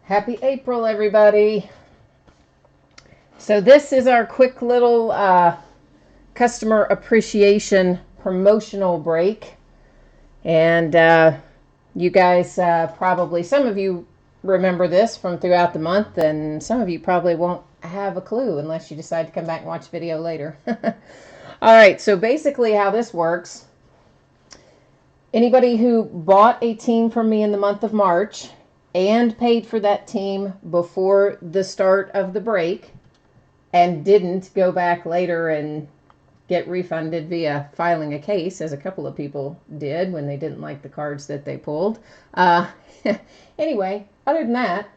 Happy April, everybody. So this is our quick little customer appreciation promotional break. And you guys probably, some of you remember this from throughout the month, and some of you probably won't have a clue unless you decide to come back and watch the video later. All right, so basically how this works, anybody who bought a team from me in the month of March and paid for that team before the start of the break and didn't go back later and get refunded via filing a case, as a couple of people did when they didn't like the cards that they pulled. Anyway, other than that,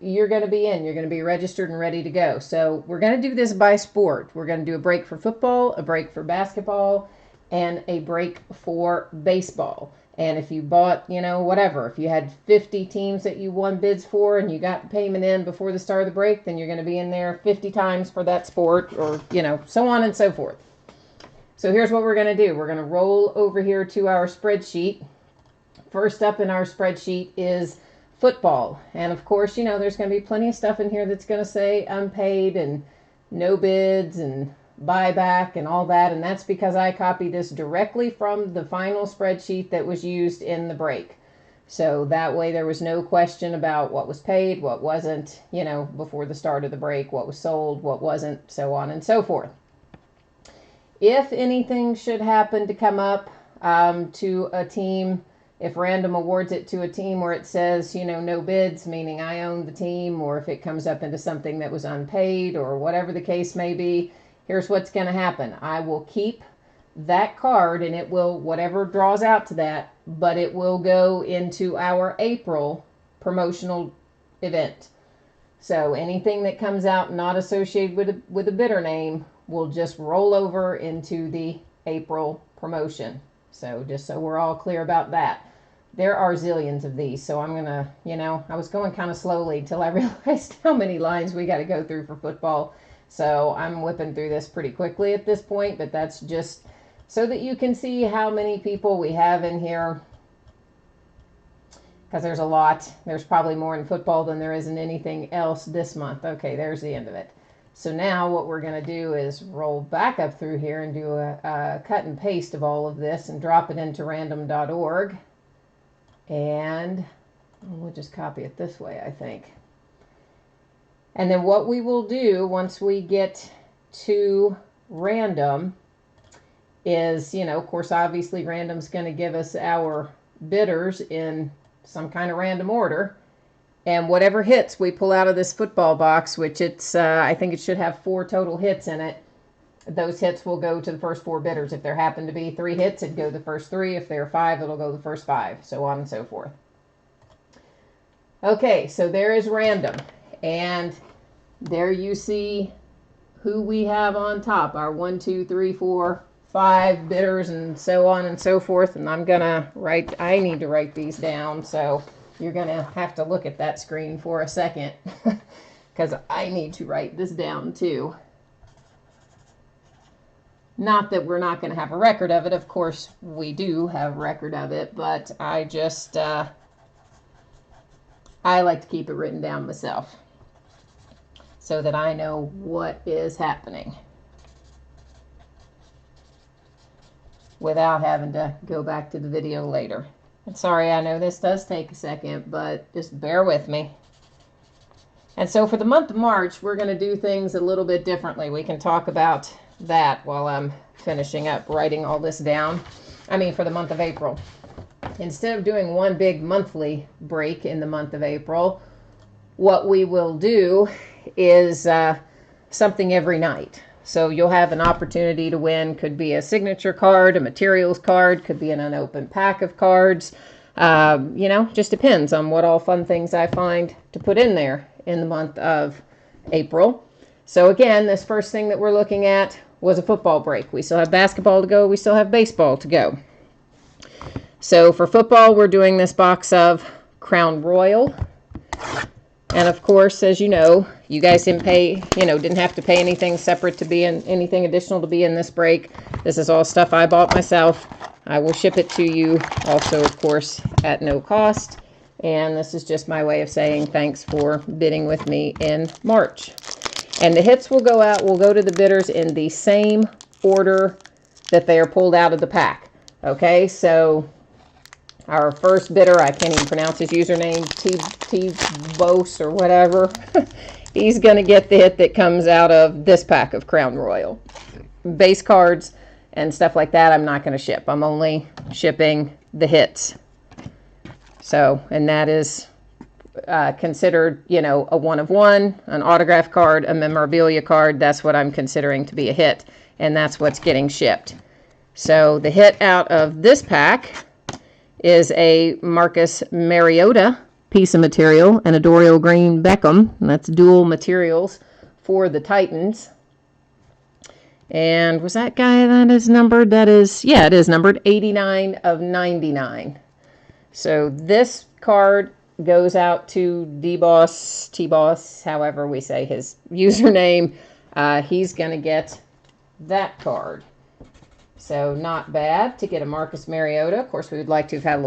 you're going to be in. You're going to be registered and ready to go. So we're going to do this by sport. We're going to do a break for football, a break for basketball, and a break for baseball. And if you bought, whatever, if you had 50 teams that you won bids for and you got the payment in before the start of the break, then you're going to be in there 50 times for that sport, or, so on and so forth. So here's what we're going to do. We're going to roll over here to our spreadsheet. First up in our spreadsheet is football. And of course, there's going to be plenty of stuff in here that's going to say unpaid and no bids and buyback and all that. And that's because I copied this directly from the final spreadsheet that was used in the break. So that way there was no question about what was paid, what wasn't, before the start of the break, what was sold, what wasn't, so on and so forth. If anything should happen to come up to a team, if random awards it to a team where it says, no bids, meaning I own the team, or if it comes up into something that was unpaid or whatever the case may be, here's what's going to happen. I will keep that card and it will, whatever draws out to that, but it will go into our April promotional event. So anything that comes out not associated with a bidder name will just roll over into the April promotion. So just so we're all clear about that. There are zillions of these, so I'm going to, I was going kind of slowly till I realized how many lines we got to go through for football. So I'm whipping through this pretty quickly at this point, but that's just so that you can see how many people we have in here, because there's a lot. There's probably more in football than there is in anything else this month. Okay, there's the end of it. So now what we're going to do is roll back up through here and do a cut and paste of all of this and drop it into random.org. And we'll just copy it this way, I think. And then what we will do once we get to random is, of course, obviously random's going to give us our bidders in some kind of random order. And whatever hits we pull out of this football box, which it's, I think it should have 4 total hits in it, those hits will go to the first 4 bidders. If there happen to be 3 hits, it'd go the first 3. If there are 5, it'll go the first 5, so on and so forth. Okay, so there is random. And there you see who we have on top, our 1, 2, 3, 4, 5 bidders and so on and so forth. And I'm going to I need to write these down, so you're going to have to look at that screen for a second because I need to write this down too. Not that we're not going to have a record of it. Of course, we do have a record of it, but I just, I like to keep it written down myself so that I know what is happening without having to go back to the video later. And sorry, I know this does take a second, but just bear with me. And so for the month of March, we're going to do things a little bit differently. We can talk about that while I'm finishing up writing all this down. For the month of April. Instead of doing one big monthly break in the month of April, what we will do is something every night. So you'll have an opportunity to win. Could be a signature card, a materials card, could be an unopened pack of cards. Just depends on what all fun things I find to put in there in the month of April. So again, this first thing that we're looking at was a football break. We still have basketball to go. We still have baseball to go. So for football, we're doing this box of Crown Royal. And of course, as you know, you guys didn't have to pay anything separate to be in, anything additional to be in this break. This is all stuff I bought myself. I will ship it to you also, of course, at no cost. And this is just my way of saying thanks for bidding with me in March. And the hits will go out, will go to the bidders in the same order that they are pulled out of the pack. Okay, so our first bidder, I can't even pronounce his username, T-Bose or whatever. He's going to get the hit that comes out of this pack of Crown Royal. Base cards and stuff like that, I'm not going to ship. I'm only shipping the hits. So, and that is considered, you know, a 1 of 1, an autograph card, a memorabilia card. That's what I'm considering to be a hit, and that's what's getting shipped. So the hit out of this pack is a Marcus Mariota piece of material and a Dorial Green Beckham. And that's dual materials for the Titans. And was that guy that is numbered? That is, yeah, it is numbered 89 of 99. So this card goes out to D-Boss, T-Boss, however we say his username. He's going to get that card. So not bad to get a Marcus Mariota. Of course, we would like to have had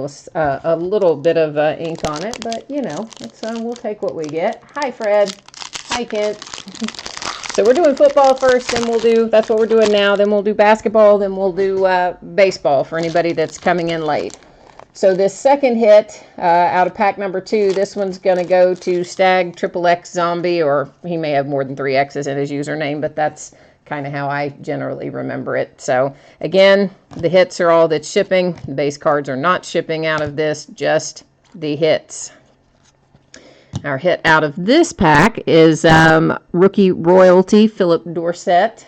a little bit of ink on it, but you know, we'll take what we get. Hi, Fred. Hi, Kent. So we're doing football first, then that's what we're doing now. Then we'll do basketball, then we'll do baseball for anybody that's coming in late. So this second hit out of pack number 2, this one's going to go to Stag XXX Zombie, or he may have more than 3 X's in his username, but that's kind of how I generally remember it. So again, the hits are all that's shipping. Base cards are not shipping out of this, just the hits. Our hit out of this pack is Rookie Royalty Philip Dorsett.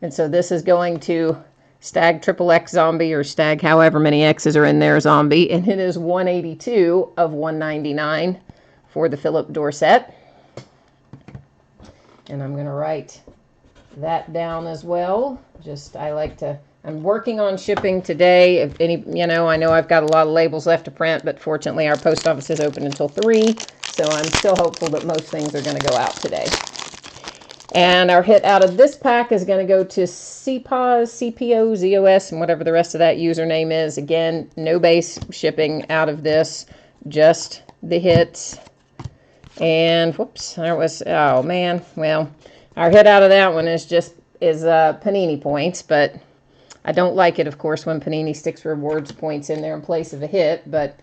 And so this is going to Stag XXX Zombie, or Stag however many X's are in there Zombie. And it is 182 of 199 for the Philip Dorsett. And I'm going to write that down as well. I'm working on shipping today. If any, you know, I know I've got a lot of labels left to print, but fortunately our post office is open until 3, so I'm still hopeful that most things are going to go out today. And our hit out of this pack is going to go to CPOZ, CPO, ZOS, and whatever the rest of that username is. Again, no base shipping out of this, just the hits. And whoops, there was, oh man, well, our hit out of that one is Panini points, but I don't like it, of course, when Panini sticks rewards points in there in place of a hit, but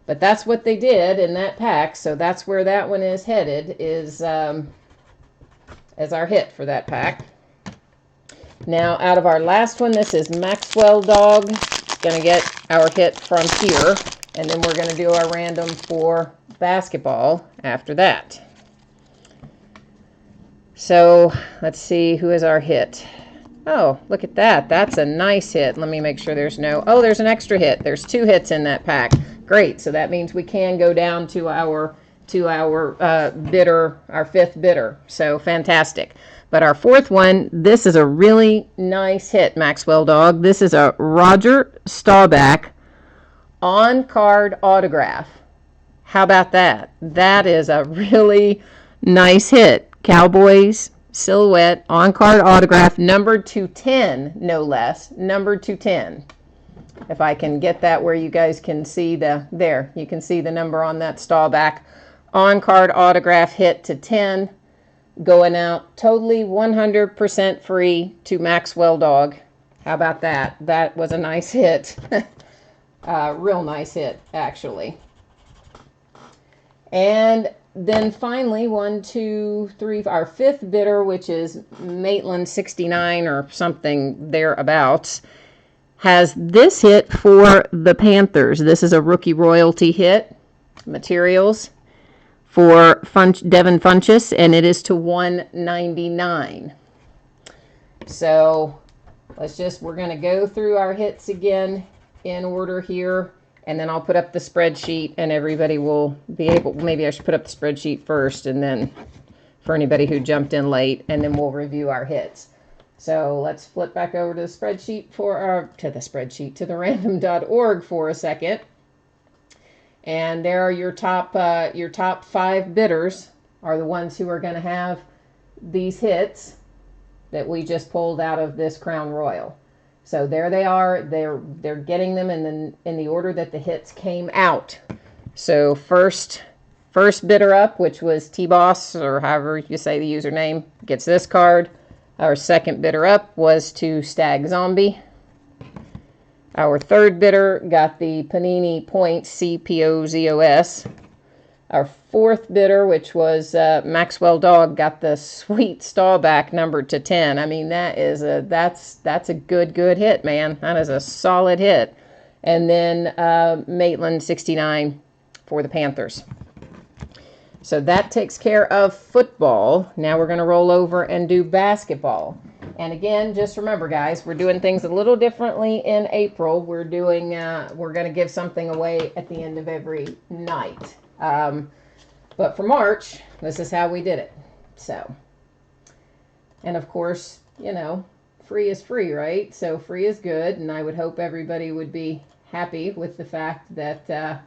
that's what they did in that pack, so that's where that one is headed, is as our hit for that pack. Now, out of our last one, this is Maxwell Dog. Going to get our hit from here, and then we're going to do our random for basketball after that. So let's see, who is our hit? Oh, look at that. That's a nice hit. Let me make sure there's there's an extra hit. There's 2 hits in that pack. Great. So that means we can go down to our bidder, our 5th bidder. So fantastic. But our 4th one, this is a really nice hit, Maxwell Dog. This is a Roger Staubach on-card autograph. How about that? That is a really nice hit. Cowboys silhouette on-card autograph, numbered to 10, no less, numbered to 10. If I can get that where you guys can see you can see the number on that Staubach on-card autograph hit to 10, going out totally 100% free to Maxwell Dog. How about that? That was a nice hit. Real nice hit, actually. And then finally, 1, 2, 3, our 5th bidder, which is Maitland 69 or something thereabouts, has this hit for the Panthers. This is a Rookie Royalty hit, materials for Devin Funchess, and it is to 199. So we're going to go through our hits again in order here. And then I'll put up the spreadsheet, and everybody will be able, maybe I should put up the spreadsheet first, and then for anybody who jumped in late, and then we'll review our hits. So let's flip back over to the spreadsheet to the random.org for a second. And there are your top 5 bidders are the ones who are going to have these hits that we just pulled out of this Crown Royal. So there they are. They're getting them in the order that the hits came out. So first bidder up, which was T-Boss, or however you say the username, gets this card. Our second bidder up was to Stag Zombie. Our third bidder got the Panini Points CPOZOS. Our fourth bidder, which was Maxwell Dog, got the sweet Stallback numbered to 10. I mean, that's a good hit, man. That is a solid hit. And then Maitland 69 for the Panthers. So that takes care of football. Now we're going to roll over and do basketball. And again, just remember, guys, we're doing things a little differently in April. We're going to give something away at the end of every night. But for March, this is how we did it. So, and of course, you know, free is free, right? So free is good, and I would hope everybody would be happy with the fact that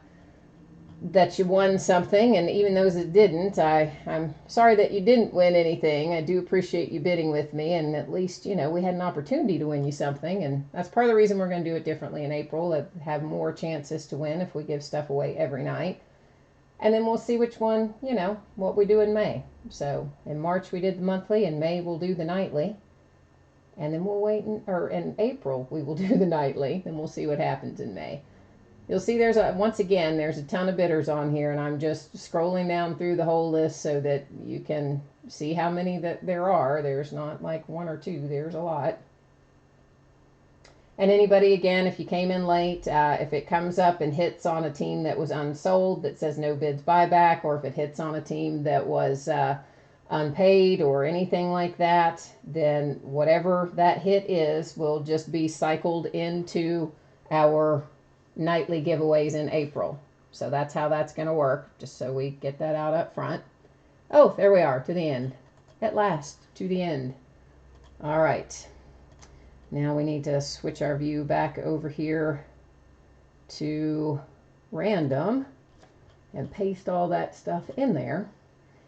that you won something, and even those that didn't, I'm sorry that you didn't win anything. I do appreciate you bidding with me, and at least, you know, we had an opportunity to win you something, and that's part of the reason we're going to do it differently in April, have more chances to win if we give stuff away every night. And then we'll see which one, you know, what we do in May. So in March we did the monthly, in May we'll do the nightly, and then we'll wait, in April we will do the nightly, and we'll see what happens in May. You'll see once again, there's a ton of bidders on here, and I'm just scrolling down through the whole list so that you can see how many that there are. There's not like one or two, there's a lot. And anybody, again, if you came in late, if it comes up and hits on a team that was unsold that says no bids buyback, or if it hits on a team that was unpaid or anything like that, then whatever that hit is will just be cycled into our nightly giveaways in April. So that's how that's going to work, just so we get that out up front. Oh, there we are, to the end. At last, to the end. All right. Now we need to switch our view back over here to random and paste all that stuff in there.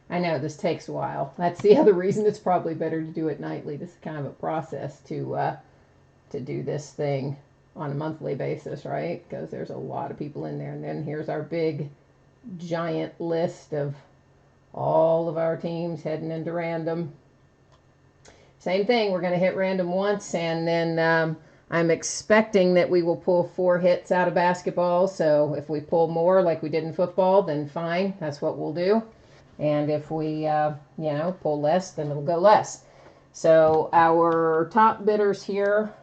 I know this takes a while. That's the other reason it's probably better to do it nightly. This is kind of a process to do this thing on a monthly basis, right? Because there's a lot of people in there. And then here's our big giant list of all of our teams heading into random. Same thing, we're going to hit random once, and then I'm expecting that we will pull 4 hits out of basketball. So if we pull more like we did in football, then fine, that's what we'll do. And if we pull less, then it'll go less. So our top bidders here,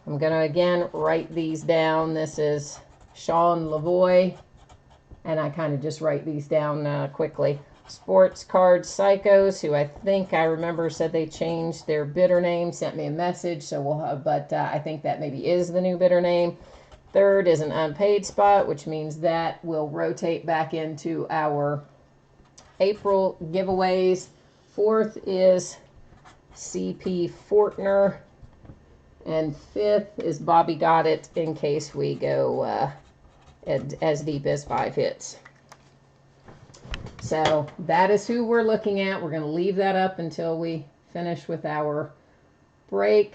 I'm going to, again, write these down. This is Sean Lavoie, and I kind of just write these down quickly. Sports Card Psychos, who I remember said they changed their bidder name, sent me a message, so we'll have, but I think that maybe is the new bidder name. Third is an unpaid spot, which means that will rotate back into our April giveaways. Fourth is CP Fortner. And fifth is Bobby Got It, in case we go as deep as 5 hits. So that is who we're looking at. We're going to leave that up until we finish with our break.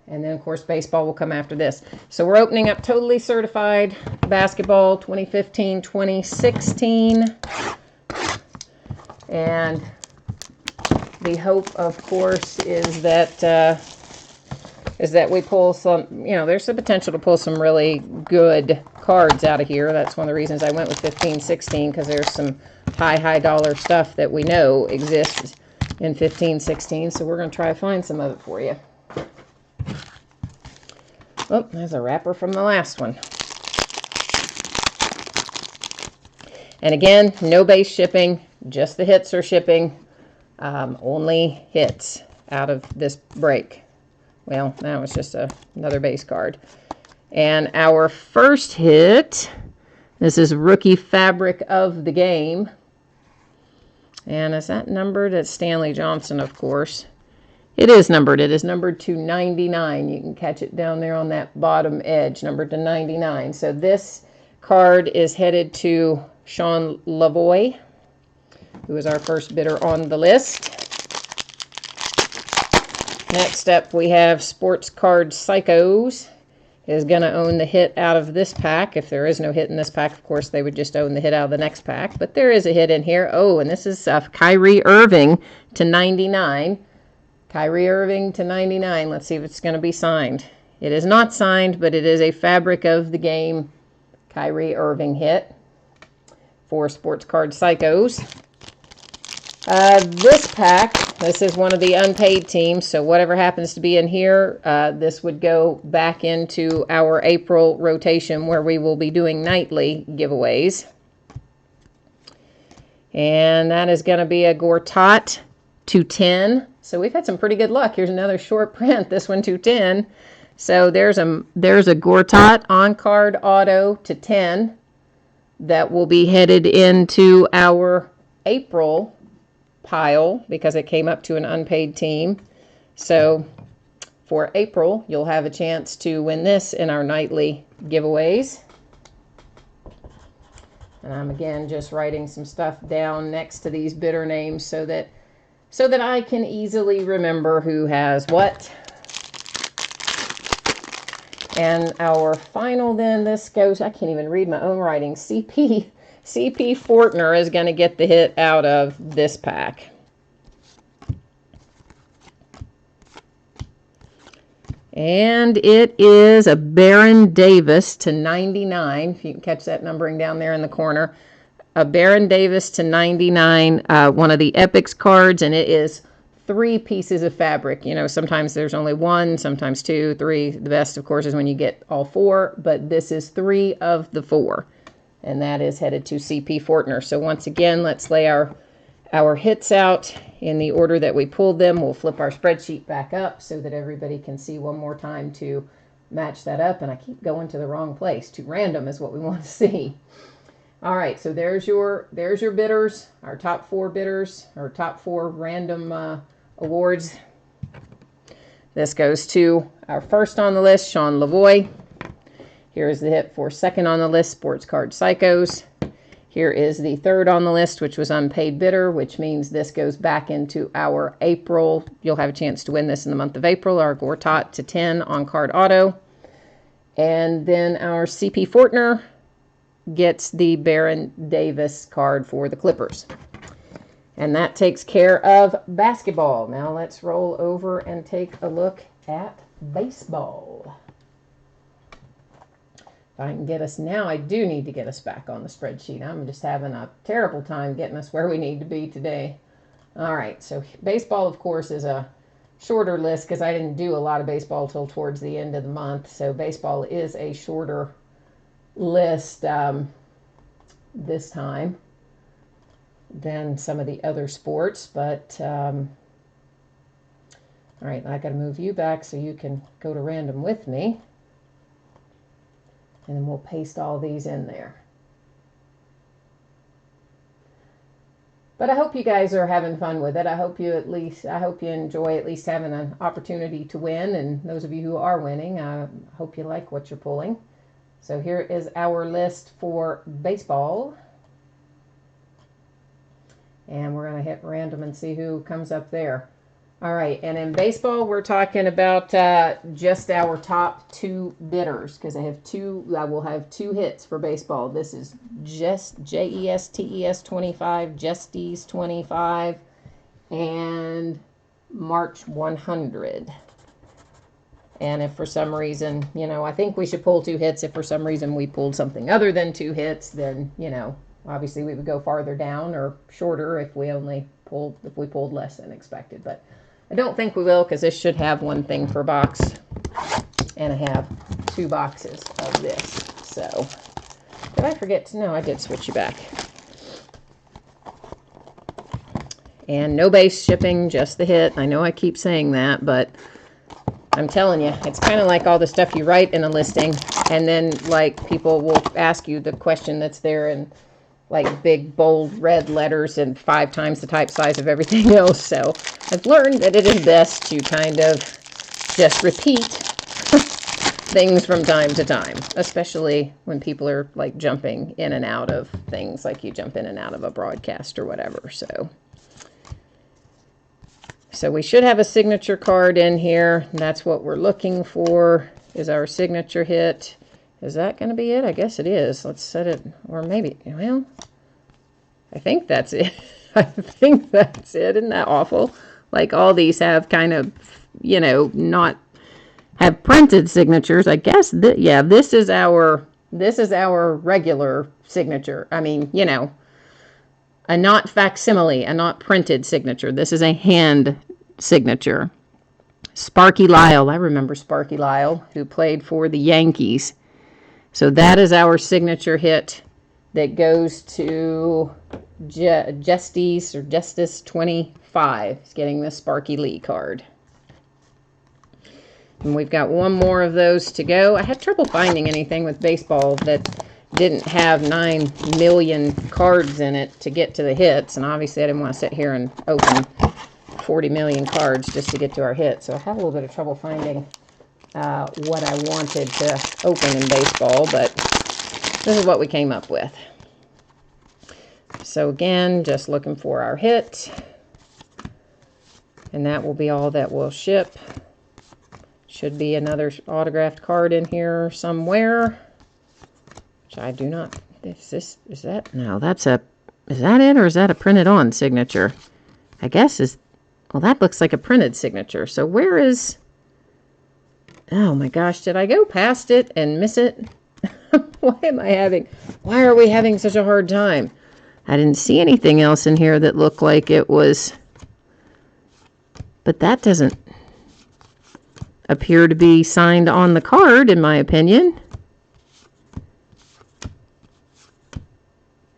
And then, of course, baseball will come after this. So we're opening up Totally Certified Basketball 2015-2016. And the hope, of course, is that we pull some, there's the potential to pull some really good cards out of here. That's one of the reasons I went with 15-16, because there's some high dollar stuff that we know exists in 15-16. So we're going to try to find some of it for you. Oh, there's a wrapper from the last one. And again, no base shipping, just the hits are shipping. Only hits out of this break. Well, that was just another base card. And our first hit, this is Rookie Fabric of the Game. And is that numbered? It's Stanley Johnson, of course. It is numbered. It is numbered to 99. You can catch it down there on that bottom edge, numbered to 99. So this card is headed to Sean Lavoie, who is our first bidder on the list. Next up, we have Sports Card Psychos, is going to own the hit out of this pack. If there is no hit in this pack, of course, they would just own the hit out of the next pack. But there is a hit in here. Oh, and this is Kyrie Irving to 99. Kyrie Irving to 99. Let's see if it's going to be signed. It is not signed, but it is a fabric of the game Kyrie Irving hit for Sports Card Psychos. This pack, this is one of the unpaid teams, so whatever happens to be in here, this would go back into our April rotation where we will be doing nightly giveaways. And that is going to be a Gortat to 10. So we've had some pretty good luck. Here's another short print, this one to 10. So there's a Gortat on-card auto to 10 that will be headed into our April pile because it came up to an unpaid team. So for April, you'll have a chance to win this in our nightly giveaways. And I'm again just writing some stuff down next to these bidder names so that I can easily remember who has what. And our final then, this goes, I can't even read my own writing, CP Fortner is going to get the hit out of this pack. And it is a Baron Davis to 99, if you can catch that numbering down there in the corner. A Baron Davis to 99, one of the Epics cards, and it is 3 pieces of fabric. You know, sometimes there's only 1, sometimes 2, 3. The best, of course, is when you get all 4, but this is 3 of the 4. And that is headed to CP Fortner. So once again, let's lay our hits out in the order that we pulled them. We'll flip our spreadsheet back up so that everybody can see one more time to match that up. And I keep going to the wrong place. To random is what we want to see. All right, so there's your bidders, our top 4 bidders, our top 4 random awards. This goes to our first on the list, Sean Lavoie. Here is the hit for second on the list, Sports Card Psychos. Here is the third on the list, which was unpaid bidder, which means this goes back into our April. You'll have a chance to win this in the month of April, our Gortat to 10 on card auto. And then our CP Fortner gets the Baron Davis card for the Clippers. And that takes care of basketball. Now let's roll over and take a look at baseball. If I can get us now, I do need to get us back on the spreadsheet. I'm just having a terrible time getting us where we need to be today. All right, so baseball, of course, is a shorter list because I didn't do a lot of baseball till towards the end of the month. So baseball is a shorter list this time than some of the other sports. But, all right, I got to move you back so you can go to random with me. And then we'll paste all these in there. But I hope you guys are having fun with it. I hope you enjoy at least having an opportunity to win. And those of you who are winning, I hope you like what you're pulling. So here is our list for baseball. And we're going to hit random and see who comes up there. All right, and in baseball, we're talking about just our top 2 bidders because I will have 2 hits for baseball. This is just JESTES 25, Jestes 25, and March 100. And if for some reason, I think we should pull 2 hits. If for some reason we pulled something other than 2 hits, then, obviously we would go farther down or shorter if we pulled less than expected. But I don't think we will because this should have 1 thing per box. And I have 2 boxes of this. So, did I forget to? No, I did switch you back. And no base shipping, just the hit. I know I keep saying that, but I'm telling you, it's kind of like all the stuff you write in a listing. And then, people will ask you the question that's there in big, bold, red letters and 5 times the type size of everything else. So I've learned that it is best to kind of just repeat things from time to time, especially when people are jumping in and out of things, like you jump in and out of a broadcast or whatever. So we should have a signature card in here. And that's what we're looking for. is our signature hit. Is that going to be it? I guess it is. Let's set it, or maybe, well, I think that's it. I think that's it. Isn't that awful? Like all these have kind of, you know, not have printed signatures. I guess yeah, this is our regular signature. I mean, you know, a not facsimile, a not printed signature. This is a hand signature. Sparky Lyle. I remember Sparky Lyle, who played for the Yankees. So that is our signature hit that goes to Justice 25. He's getting the Sparky Lee card. And we've got one more of those to go. I had trouble finding anything with baseball that didn't have 9 million cards in it to get to the hits. And obviously I didn't want to sit here and open 40 million cards just to get to our hits. So I had a little bit of trouble finding what I wanted to open in baseball, but this is what we came up with. So again, just looking for our hit, and that will be all that will ship. Should be another autographed card in here somewhere, which I do not. Is that? No, that's a. Is that it, or is that a printed on signature? I guess is. Well, that looks like a printed signature. So where is? Oh my gosh, did I go past it and miss it? Why are we having such a hard time? I didn't see anything else in here that looked like it was, but that doesn't appear to be signed on the card, in my opinion.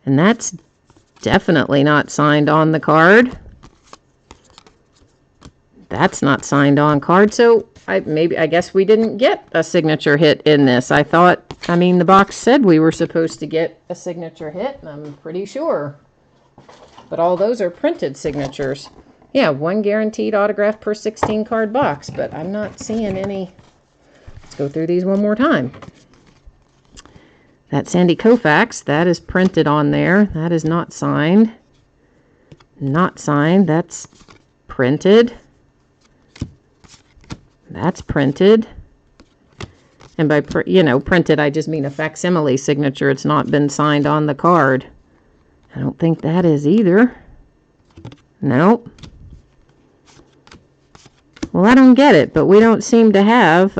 And that's definitely not signed on the card. That's not signed on card, so I guess we didn't get a signature hit in this. I mean, the box said we were supposed to get a signature hit, and I'm pretty sure. But all those are printed signatures. Yeah, 1 guaranteed autograph per 16 card box, but I'm not seeing any. Let's go through these one more time. That Sandy Koufax, that is printed on there. That is not signed. Not signed. That's printed. That's printed. And by, printed, I just mean a facsimile signature. It's not been signed on the card. I don't think that is either. Nope. Well, I don't get it, but we don't seem to have,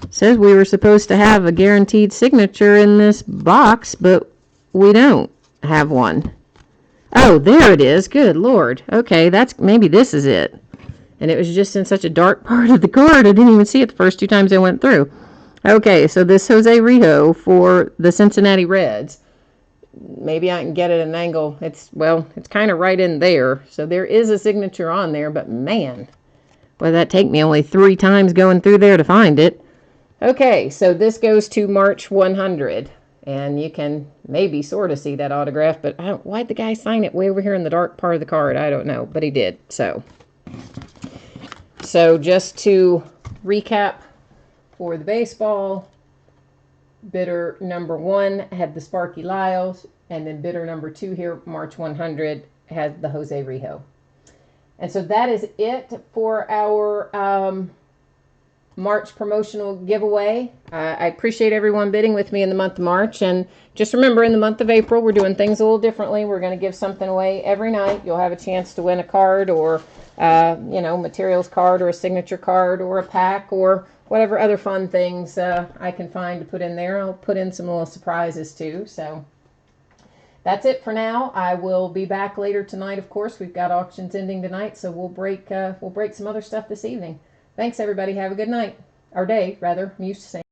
says we were supposed to have a guaranteed signature in this box, but we don't have one. Oh, there it is. Good Lord. Okay, maybe this is it. And it was just in such a dark part of the card, I didn't even see it the first 2 times I went through. Okay, so this Jose Rijo for the Cincinnati Reds. Maybe I can get it at an angle. It's kind of right in there. So there is a signature on there, but man, boy, that take me only 3 times going through there to find it. Okay, so this goes to March 100. And you can maybe sort of see that autograph, but why'd the guy sign it way over here in the dark part of the card? I don't know, but he did. So just to recap for the baseball, bidder number 1 had the Sparky Lyles, and then bidder number 2 here, March 100, had the Jose Rijo. And so that is it for our March promotional giveaway. I appreciate everyone bidding with me in the month of March. And just remember, in the month of April, we're doing things a little differently. We're going to give something away every night. You'll have a chance to win a card or, materials card or a signature card or a pack or whatever other fun things I can find to put in there. I'll put in some little surprises too. So that's it for now. I will be back later tonight. Of course, we've got auctions ending tonight, so we'll break some other stuff this evening. Thanks, everybody. Have a good night. Or day, rather. I'm used to saying